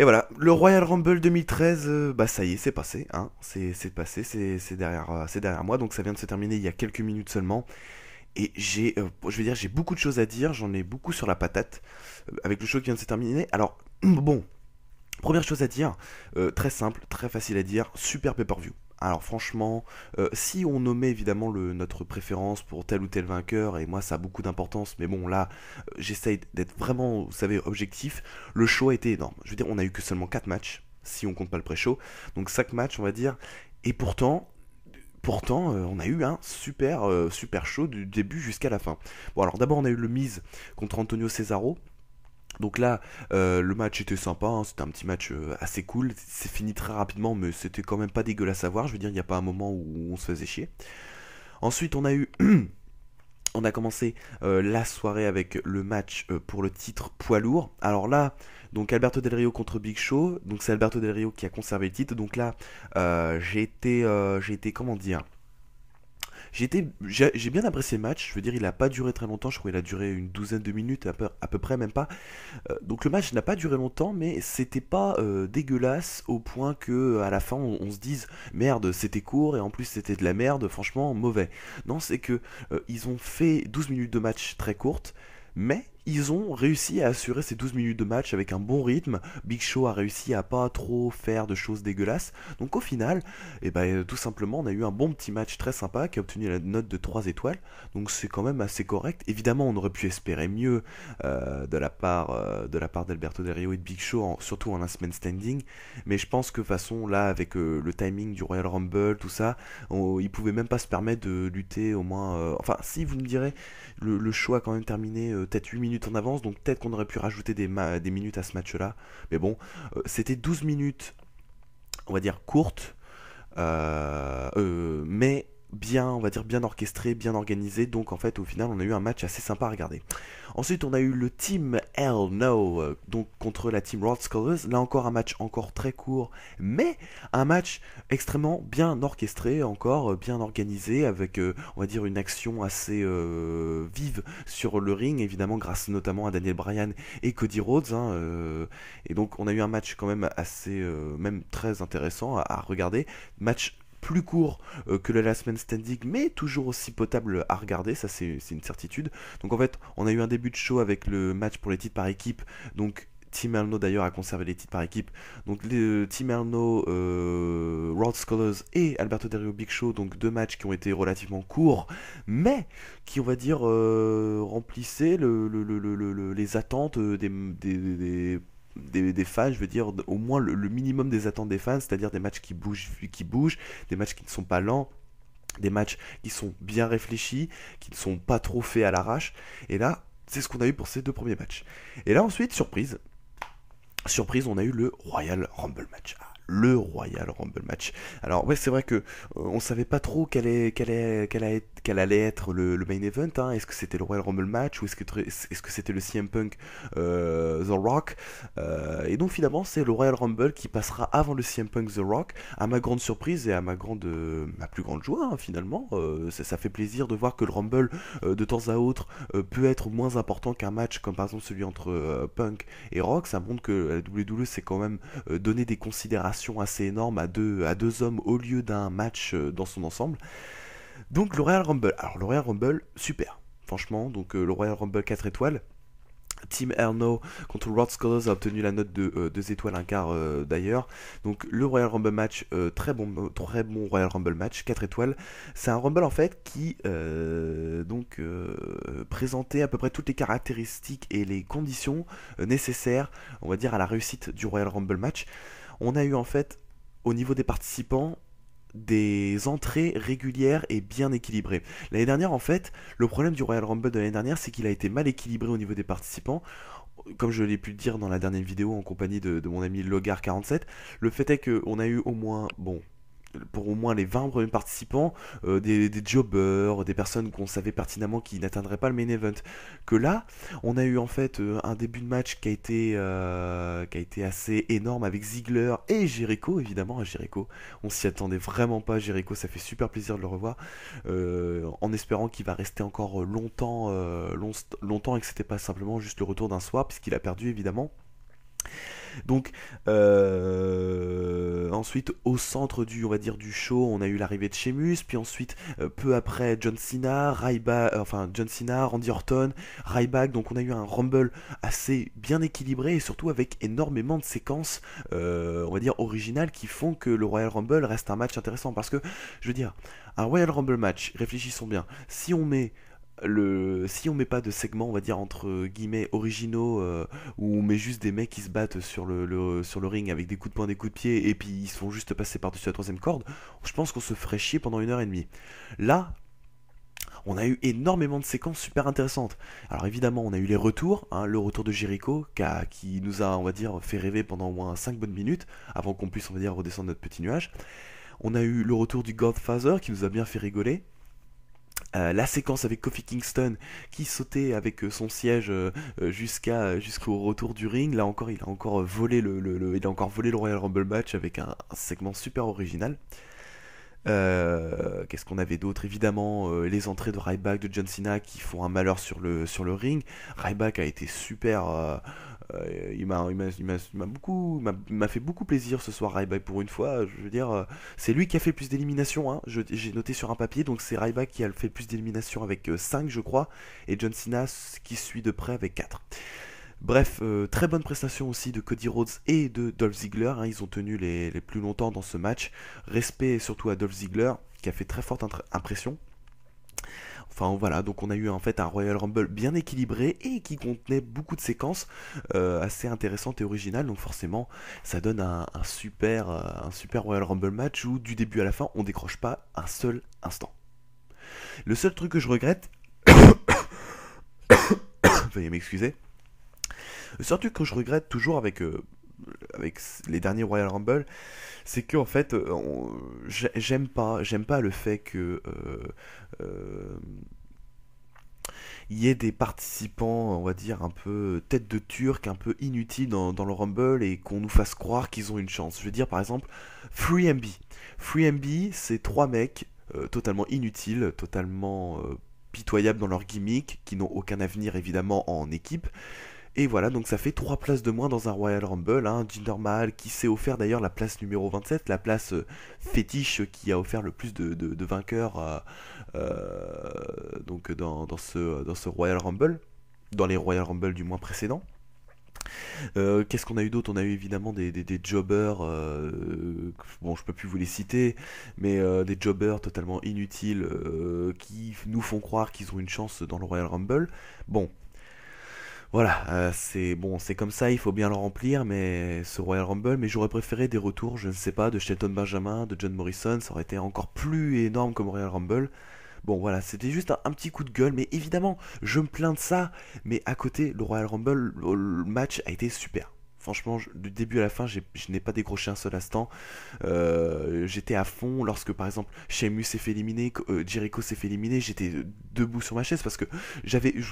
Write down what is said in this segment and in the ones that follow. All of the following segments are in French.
Et voilà, le Royal Rumble 2013, bah ça y est, c'est passé, hein, c'est passé, c'est derrière moi, donc ça vient de se terminer il y a quelques minutes seulement. Et je vais dire, j'ai beaucoup de choses à dire, j'en ai beaucoup sur la patate, avec le show qui vient de se terminer. Alors, bon, première chose à dire, très simple, très facile à dire, super pay-per-view. Alors franchement, si on nommait évidemment notre préférence pour tel ou tel vainqueur, et moi ça a beaucoup d'importance, mais bon là, j'essaye d'être vraiment, vous savez, objectif, le show a été énorme. Je veux dire, on a eu que seulement 4 matchs, si on compte pas le pré-show, donc 5 matchs on va dire, et pourtant, on a eu un super show du début jusqu'à la fin. Bon alors d'abord on a eu le Miz contre Antonio Cesaro, donc là, le match était sympa, hein, c'était un petit match assez cool. C'est fini très rapidement, mais c'était quand même pas dégueulasse à voir. Je veux dire, il n'y a pas un moment où on se faisait chier. Ensuite, on a commencé la soirée avec le match pour le titre poids lourd. Alors là, donc Alberto Del Rio contre Big Show. Donc c'est Alberto Del Rio qui a conservé le titre. Donc là, j'ai été, comment dire, j'ai bien apprécié le match. Je veux dire, il a pas duré très longtemps. Je crois qu'il a duré une douzaine de minutes à peu près, même pas. Donc le match n'a pas duré longtemps, mais c'était pas dégueulasse au point que à la fin on se dise merde, c'était court et en plus c'était de la merde, franchement mauvais. Non, c'est que ils ont fait 12 minutes de match très courtes, mais ils ont réussi à assurer ces 12 minutes de match avec un bon rythme. Big Show a réussi à pas trop faire de choses dégueulasses. Donc au final, tout simplement, on a eu un bon petit match très sympa qui a obtenu la note de 3 étoiles. Donc c'est quand même assez correct. Évidemment, on aurait pu espérer mieux de la part d'Alberto Del Rio et de Big Show, surtout en last man standing. Mais je pense que de toute façon, là, avec le timing du Royal Rumble, tout ça, ils pouvaient même pas se permettre de lutter au moins. Enfin, si vous me direz, le show a quand même terminé peut-être 8 minutes en avance, donc peut-être qu'on aurait pu rajouter des minutes à ce match-là. Mais bon, c'était 12 minutes, on va dire courtes, mais bien, on va dire bien orchestré, bien organisé. Donc en fait, au final, on a eu un match assez sympa à regarder. Ensuite, on a eu le Team Hell No, donc contre la Team Rhodes Scholars. Là encore, un match encore très court, mais un match extrêmement bien orchestré, encore bien organisé, avec, on va dire, une action assez vive sur le ring, évidemment, grâce notamment à Daniel Bryan et Cody Rhodes. Hein, et donc, on a eu un match quand même assez, même très intéressant à regarder. Match plus court que le Last Man Standing, mais toujours aussi potable à regarder, ça c'est une certitude. Donc en fait, on a eu un début de show avec le match pour les titres par équipe, donc Team Elno d'ailleurs a conservé les titres par équipe. Donc les Team Elno, Rod Scholars et Alberto Del Rio Big Show, donc deux matchs qui ont été relativement courts, mais qui on va dire remplissaient les attentes des fans, je veux dire au moins le minimum des attentes des fans, c'est-à-dire des matchs qui bougent, des matchs qui ne sont pas lents, des matchs qui sont bien réfléchis, qui ne sont pas trop faits à l'arrache. Et là, c'est ce qu'on a eu pour ces deux premiers matchs. Et là ensuite, surprise, on a eu le Royal Rumble match. Ah, le Royal Rumble match. Alors ouais, c'est vrai que on savait pas trop quel allait être le main event. Hein. Est-ce que c'était le Royal Rumble match ou est-ce que c'était le CM Punk The Rock. Et donc finalement c'est le Royal Rumble qui passera avant le CM Punk The Rock. À ma grande surprise et à ma plus grande joie, hein, finalement, ça fait plaisir de voir que le Rumble de temps à autre peut être moins important qu'un match comme par exemple celui entre Punk et Rock. Ça montre que la WWE c'est quand même donner des considérations assez énormes à deux hommes au lieu d'un match dans son ensemble. Donc le Royal Rumble. Alors le Royal Rumble, super. Franchement, donc le Royal Rumble 4 étoiles. Team Erno contre Rod Scholars a obtenu la note de 2 étoiles un quart d'ailleurs. Donc le Royal Rumble match, très bon Royal Rumble match, 4 étoiles. C'est un Rumble en fait qui présentait à peu près toutes les caractéristiques et les conditions nécessaires, on va dire, à la réussite du Royal Rumble match. On a eu en fait, au niveau des participants, des entrées régulières et bien équilibrées. L'année dernière, en fait, le problème du Royal Rumble de l'année dernière, c'est qu'il a été mal équilibré au niveau des participants. Comme je l'ai pu le dire dans la dernière vidéo en compagnie de mon ami Logar47, le fait est qu'on a eu au moins, bon, pour au moins les 20 premiers participants, des jobbers, des personnes qu'on savait pertinemment qui n'atteindraient pas le main event. Que là, on a eu en fait un début de match qui a été assez énorme avec Ziggler et Jericho, évidemment. Jericho, on s'y attendait vraiment pas. Jericho, ça fait super plaisir de le revoir, en espérant qu'il va rester encore longtemps et que c'était pas simplement juste le retour d'un soir, puisqu'il a perdu évidemment. Donc ensuite au centre du, on va dire, du show, on a eu l'arrivée de Sheamus, puis ensuite peu après John Cena, John Cena, Randy Orton, Ryback. Donc on a eu un Rumble assez bien équilibré et surtout avec énormément de séquences, on va dire originales, qui font que le Royal Rumble reste un match intéressant. Parce que je veux dire, un Royal Rumble match, réfléchissons bien, si on met pas de segments, on va dire entre guillemets originaux, où on met juste des mecs qui se battent sur sur le ring avec des coups de poing, des coups de pied, et puis ils se font juste passer par-dessus la troisième corde, je pense qu'on se ferait chier pendant 1 heure et demie. Là, on a eu énormément de séquences super intéressantes. Alors évidemment, on a eu les retours, hein, le retour de Jericho, qui nous a, on va dire, fait rêver pendant au moins 5 bonnes minutes, avant qu'on puisse, on va dire, redescendre notre petit nuage. On a eu le retour du Godfather, qui nous a bien fait rigoler. La séquence avec Kofi Kingston qui sautait avec son siège jusqu'au retour du ring. Là encore, il a encore volé il a encore volé le Royal Rumble match avec un segment super original. Qu'est-ce qu'on avait d'autre? Évidemment, les entrées de Ryback, de John Cena qui font un malheur sur le ring. Ryback a été super. Il m'a fait beaucoup plaisir ce soir, Ryback, pour une fois. Je veux dire, c'est lui qui a fait le plus d'éliminations, hein. J'ai noté sur un papier, donc c'est Ryback qui a fait le plus d'éliminations avec 5, je crois, et John Cena qui suit de près avec 4. Bref, très bonne prestation aussi de Cody Rhodes et de Dolph Ziggler, hein. Ils ont tenu les plus longtemps dans ce match. Respect surtout à Dolph Ziggler qui a fait très forte impression. Enfin voilà, donc on a eu en fait un Royal Rumble bien équilibré et qui contenait beaucoup de séquences assez intéressantes et originales. Donc forcément, ça donne un super Royal Rumble match où du début à la fin, on décroche pas un seul instant. Le seul truc que je regrette, veuillez m'excuser, le seul truc que je regrette toujours avec les derniers Royal Rumble, c'est que en fait, j'aime pas le fait que il y ait des participants, on va dire, un peu tête de turc, un peu inutiles dans le Rumble et qu'on nous fasse croire qu'ils ont une chance. Je veux dire, par exemple, 3MB. 3MB, c'est 3 mecs totalement inutiles, totalement pitoyables dans leur gimmick, qui n'ont aucun avenir évidemment en équipe. Et voilà, donc ça fait 3 places de moins dans un Royal Rumble, hein. Jinder Mahal qui s'est offert d'ailleurs la place numéro 27, la place fétiche qui a offert le plus de vainqueurs donc dans ce Royal Rumble, dans les Royal Rumble du mois précédent. Qu'est-ce qu'on a eu d'autre? On a eu évidemment des jobbers, bon je peux plus vous les citer, mais des jobbers totalement inutiles qui nous font croire qu'ils ont une chance dans le Royal Rumble. Bon, voilà, c'est bon, c'est comme ça, il faut bien le remplir, mais ce Royal Rumble, mais j'aurais préféré des retours, je ne sais pas, de Shelton Benjamin, de John Morrison, ça aurait été encore plus énorme comme Royal Rumble. Bon, voilà, c'était juste un petit coup de gueule, mais évidemment, je me plains de ça, mais à côté, le Royal Rumble, le match a été super. Franchement, du début à la fin, je n'ai pas décroché un seul instant. J'étais à fond lorsque, par exemple, Sheamus s'est fait éliminer, Jericho s'est fait éliminer. J'étais debout sur ma chaise parce que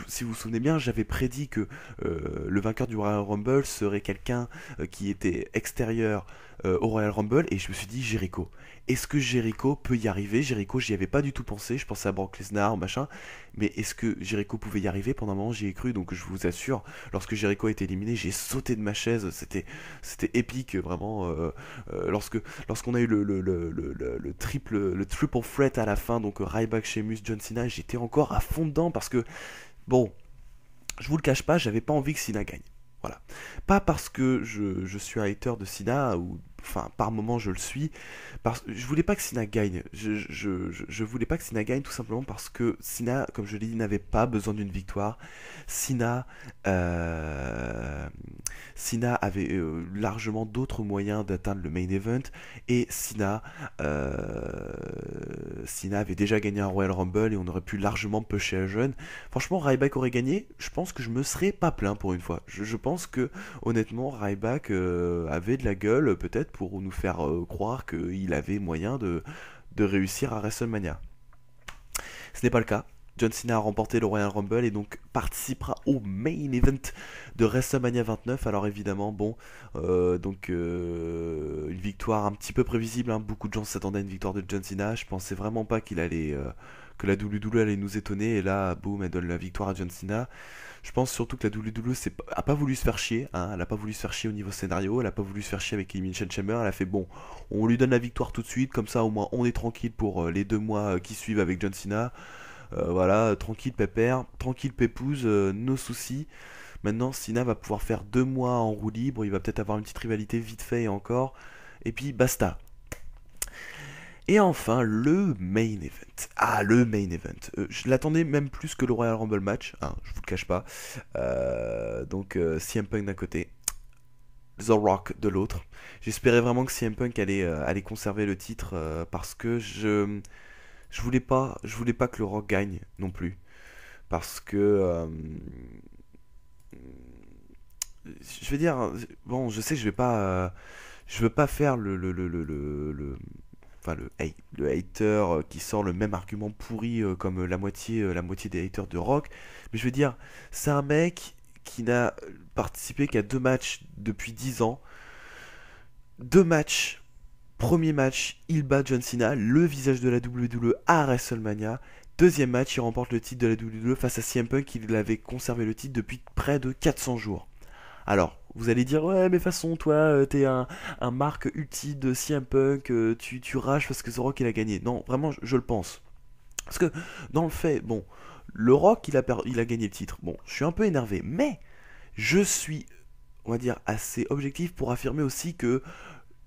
si vous vous souvenez bien, j'avais prédit que le vainqueur du Royal Rumble serait quelqu'un qui était extérieur au Royal Rumble, et je me suis dit Jericho. Est-ce que Jericho peut y arriver? Jericho, j'y avais pas du tout pensé. Je pensais à Brock Lesnar, machin. Mais est-ce que Jericho pouvait y arriver? Pendant un moment, j'y ai cru. Donc, je vous assure, lorsque Jericho a été éliminé, j'ai sauté de ma chaise. C'était épique, vraiment. Lorsqu'on a eu le triple threat à la fin, donc Ryback, Sheamus, John Cena, j'étais encore à fond dedans parce que, bon, je vous le cache pas, j'avais pas envie que Cena gagne. Voilà. Pas parce que je suis un hater de Cena, ou enfin par moment je le suis. Je voulais pas que Cena gagne. Je voulais pas que Cena gagne tout simplement parce que Cena, comme je l'ai dit, n'avait pas besoin d'une victoire. Cena, euh, Cena avait largement d'autres moyens d'atteindre le main event, et Cena avait déjà gagné un Royal Rumble et on aurait pu largement pusher à jeune. Franchement, Ryback aurait gagné, je pense que je me serais pas plaint pour une fois. Je pense que honnêtement, Ryback avait de la gueule peut-être pour nous faire croire qu'il avait moyen de réussir à WrestleMania. Ce n'est pas le cas. John Cena a remporté le Royal Rumble et donc participera au main event de WrestleMania 29. Alors évidemment, bon, une victoire un petit peu prévisible, hein. Beaucoup de gens s'attendaient à une victoire de John Cena. Je pensais vraiment pas qu'il allait que la WWE allait nous étonner, et là, boum, elle donne la victoire à John Cena. Je pense surtout que la WWE a pas voulu se faire chier, hein, elle a pas voulu se faire chier au niveau scénario, elle a pas voulu se faire chier avec Elimination Chamber, elle a fait bon, on lui donne la victoire tout de suite, comme ça au moins on est tranquille pour les 2 mois qui suivent avec John Cena. Voilà, tranquille pépère, tranquille pépouze, nos soucis. Maintenant, Cena va pouvoir faire 2 mois en roue libre, il va peut-être avoir une petite rivalité vite fait et encore, et puis basta. Et enfin, le main event. Ah, le main event. Je l'attendais même plus que le Royal Rumble match, hein, je vous le cache pas. Donc, CM Punk d'un côté, The Rock de l'autre. J'espérais vraiment que CM Punk allait conserver le titre parce que je voulais pas que le Rock gagne non plus. Parce que, je vais dire, bon, je sais que je veux pas faire enfin le hater qui sort le même argument pourri comme la moitié des haters de Rock, mais je veux dire, c'est un mec qui n'a participé qu'à 2 matchs depuis 10 ans. 2 matchs, premier match, il bat John Cena, le visage de la WWE à WrestleMania. Deuxième match, il remporte le titre de la WWE face à CM Punk, il avait conservé le titre depuis près de 400 jours. Alors, vous allez dire, ouais, mais façon, toi, t'es un marque ultime de CM Punk, tu rages parce que The Rock il a gagné. Non, vraiment, je le pense. Parce que, dans le fait, bon, le Rock il a gagné le titre. Bon, je suis un peu énervé, mais je suis, on va dire, assez objectif pour affirmer aussi que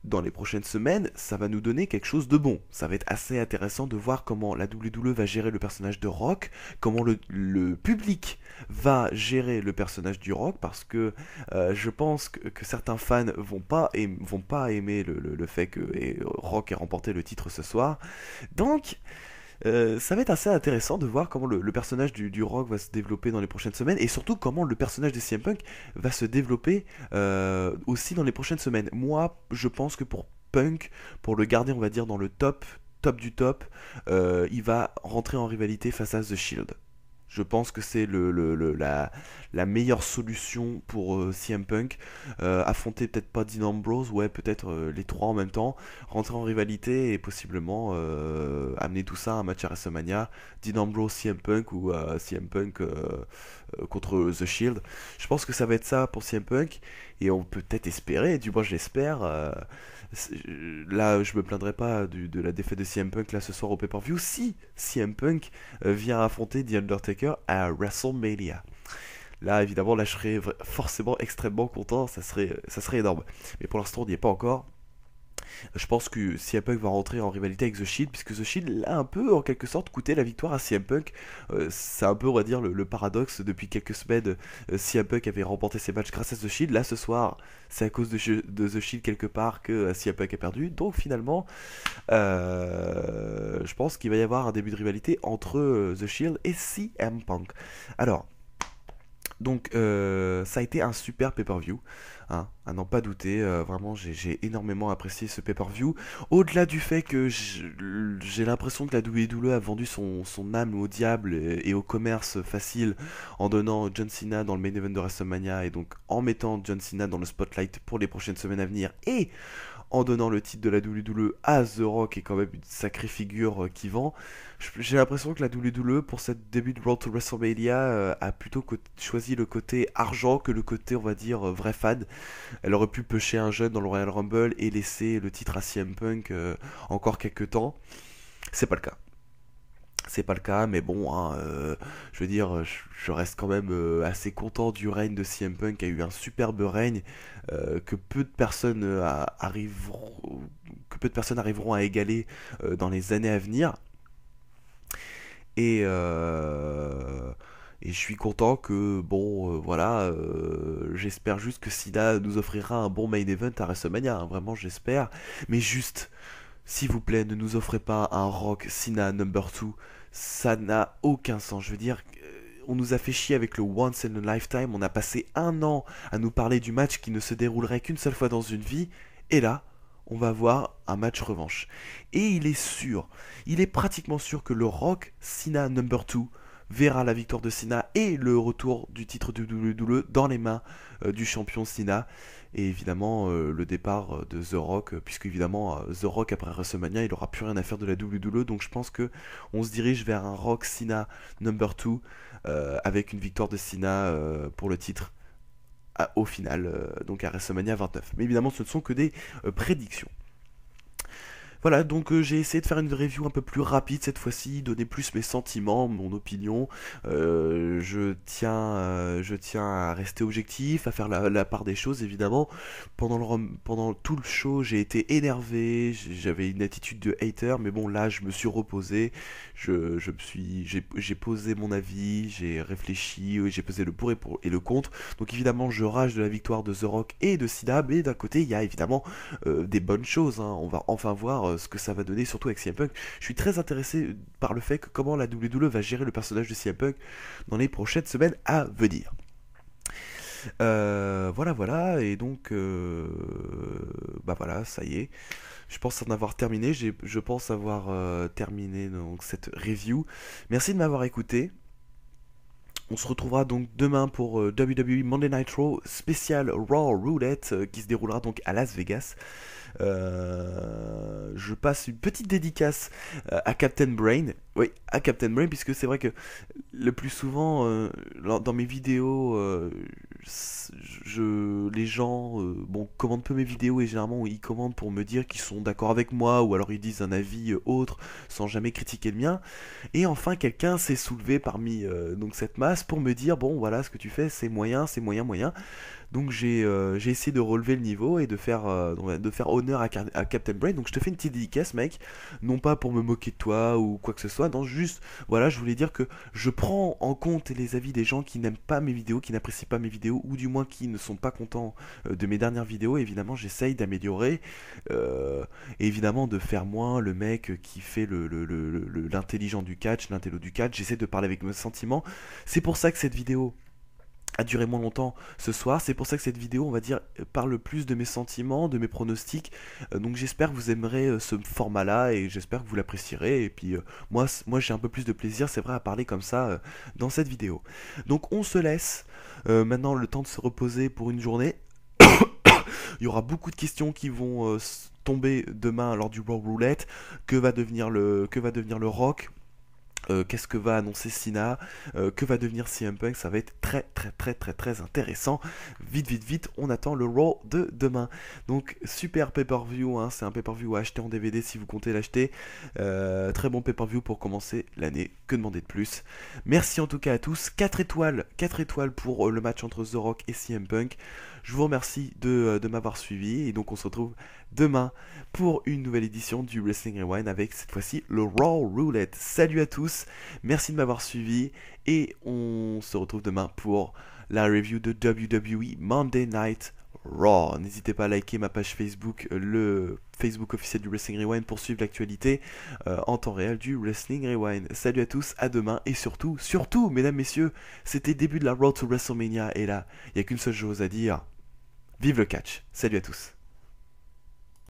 dans les prochaines semaines, ça va nous donner quelque chose de bon. Ça va être assez intéressant de voir comment la WWE va gérer le personnage de Rock, comment le public va gérer le personnage du Rock, parce que je pense que certains fans vont pas aimer le fait que Rock ait remporté le titre ce soir. Donc, ça va être assez intéressant de voir comment le personnage du Rock va se développer dans les prochaines semaines et surtout comment le personnage de CM Punk va se développer aussi dans les prochaines semaines. Moi, je pense que pour Punk, pour le garder, on va dire, dans le top du top, il va rentrer en rivalité face à The Shield. Je pense que c'est la meilleure solution pour CM Punk. Affronter peut-être pas Dean Ambrose, ouais, peut-être les trois en même temps. Rentrer en rivalité et possiblement amener tout ça à un match à WrestleMania. Dean Ambrose, CM Punk ou CM Punk contre The Shield. Je pense que ça va être ça pour CM Punk. Et on peut peut-être espérer, du moins je l'espère. Là, je me plaindrai pas de la défaite de CM Punk là ce soir au pay-per-view si CM Punk vient affronter The Undertaker à WrestleMania. Là, évidemment, là, je serais forcément extrêmement content, ça serait énorme. Mais pour l'instant, on n'y est pas encore. Je pense que CM Punk va rentrer en rivalité avec The Shield, puisque The Shield a un peu, en quelque sorte, coûté la victoire à CM Punk. C'est un peu, on va dire, le paradoxe. Depuis quelques semaines, CM Punk avait remporté ses matchs grâce à The Shield. Là, ce soir, c'est à cause de The Shield, quelque part, que CM Punk a perdu. Donc, finalement, je pense qu'il va y avoir un début de rivalité entre The Shield et CM Punk. Alors, donc ça a été un super pay-per-view, hein, à n'en pas douter, vraiment j'ai énormément apprécié ce pay-per-view, au-delà du fait que j'ai l'impression que la WWE a vendu son âme au diable et au commerce facile en donnant John Cena dans le main event de WrestleMania et donc en mettant John Cena dans le spotlight pour les prochaines semaines à venir et en donnant le titre de la WWE à The Rock, qui est quand même une sacrée figure qui vend. J'ai l'impression que la WWE, pour cette début de Road to WrestleMania, a plutôt choisi le côté argent que le côté, on va dire, vrai fan. Elle aurait pu pêcher un jeune dans le Royal Rumble et laisser le titre à CM Punk encore quelques temps. C'est pas le cas. C'est pas le cas, mais bon, hein, je veux dire, je reste quand même assez content du règne de CM Punk, qui a eu un superbe règne que peu de personnes arriveront à égaler dans les années à venir. Et, et je suis content que, bon, voilà, j'espère juste que Cena nous offrira un bon main event à WrestleMania, hein, vraiment j'espère. Mais juste, s'il vous plaît, ne nous offrez pas un Rock Cena number 2. Ça n'a aucun sens. Je veux dire, on nous a fait chier avec le Once in a Lifetime. On a passé un an à nous parler du match qui ne se déroulerait qu'une seule fois dans une vie. Et là, on va voir un match revanche. Et il est pratiquement sûr que le Rock Cena number 2 verra la victoire de Cena et le retour du titre de WWE dans les mains du champion Cena. Et évidemment le départ de The Rock, puisque évidemment The Rock après WrestleMania il aura plus rien à faire de la WWE, donc je pense que on se dirige vers un Rock Cena number 2 avec une victoire de Cena pour le titre au final, donc à WrestleMania 29. Mais évidemment ce ne sont que des prédictions. Voilà, donc j'ai essayé de faire une review un peu plus rapide cette fois-ci, donner plus mes sentiments, mon opinion. Je tiens à rester objectif, à faire la part des choses évidemment. Pendant tout le show, j'ai été énervé, j'avais une attitude de hater, mais bon là je me suis reposé, j'ai posé mon avis, j'ai réfléchi, j'ai pesé le pour et le contre. Donc évidemment je rage de la victoire de The Rock et de Cena, mais d'un côté il y a évidemment des bonnes choses, hein. On va enfin voir ce que ça va donner, surtout avec CM Punk. Je suis très intéressé par le fait que comment la WWE va gérer le personnage de CM Punk dans les prochaines semaines à venir. Voilà, et donc, bah voilà, ça y est. Je pense en avoir terminé, je pense avoir terminé donc, cette review. Merci de m'avoir écouté. On se retrouvera donc demain pour WWE Monday Night Raw spécial Raw Roulette qui se déroulera donc à Las Vegas. Je passe une petite dédicace à Captain Brain. Oui, à Captain Brain, puisque c'est vrai que le plus souvent dans mes vidéos, les gens commandent peu mes vidéos et généralement ils commandent pour me dire qu'ils sont d'accord avec moi ou alors ils disent un avis autre sans jamais critiquer le mien. Et enfin quelqu'un s'est soulevé parmi donc cette masse pour me dire bon voilà ce que tu fais c'est moyen. Donc j'ai essayé de relever le niveau et de faire honneur à Captain Brain. Donc je te fais une petite dédicace mec, non pas pour me moquer de toi ou quoi que ce soit, non juste voilà je voulais dire que je prends en compte les avis des gens qui n'aiment pas mes vidéos, qui n'apprécient pas mes vidéos ou du moins qui ne sont pas contents de mes dernières vidéos. Et évidemment j'essaye d'améliorer et évidemment de faire moins le mec qui fait l'intelligent du catch, l'intello du catch. J'essaie de parler avec mes sentiments. C'est pour ça que cette vidéo a duré moins longtemps ce soir, c'est pour ça que cette vidéo on va dire parle plus de mes sentiments, de mes pronostics, donc j'espère que vous aimerez ce format là et j'espère que vous l'apprécierez et puis moi j'ai un peu plus de plaisir c'est vrai à parler comme ça dans cette vidéo. Donc on se laisse, maintenant le temps de se reposer pour une journée. Il y aura beaucoup de questions qui vont tomber demain lors du Raw Roulette. Que va devenir le Rock? Qu'est-ce que va annoncer Cena, que va devenir CM Punk, ça va être très intéressant. Vite, on attend le Raw de demain. Donc super pay-per-view, hein, c'est un pay-per-view à acheter en DVD si vous comptez l'acheter. Très bon pay-per-view pour commencer l'année, que demander de plus. Merci en tout cas à tous, 4 étoiles pour le match entre The Rock et CM Punk. Je vous remercie de m'avoir suivi et donc on se retrouve demain pour une nouvelle édition du Wrestling Rewind avec cette fois-ci le Raw Roulette. Salut à tous, merci de m'avoir suivi et on se retrouve demain pour la review de WWE Monday Night Raw. N'hésitez pas à liker ma page Facebook, le Facebook officiel du Wrestling Rewind pour suivre l'actualité en temps réel du Wrestling Rewind. Salut à tous, à demain et surtout, mesdames, messieurs, c'était le début de la Road to WrestleMania et là, il n'y a qu'une seule chose à dire. Vive le catch. Salut à tous.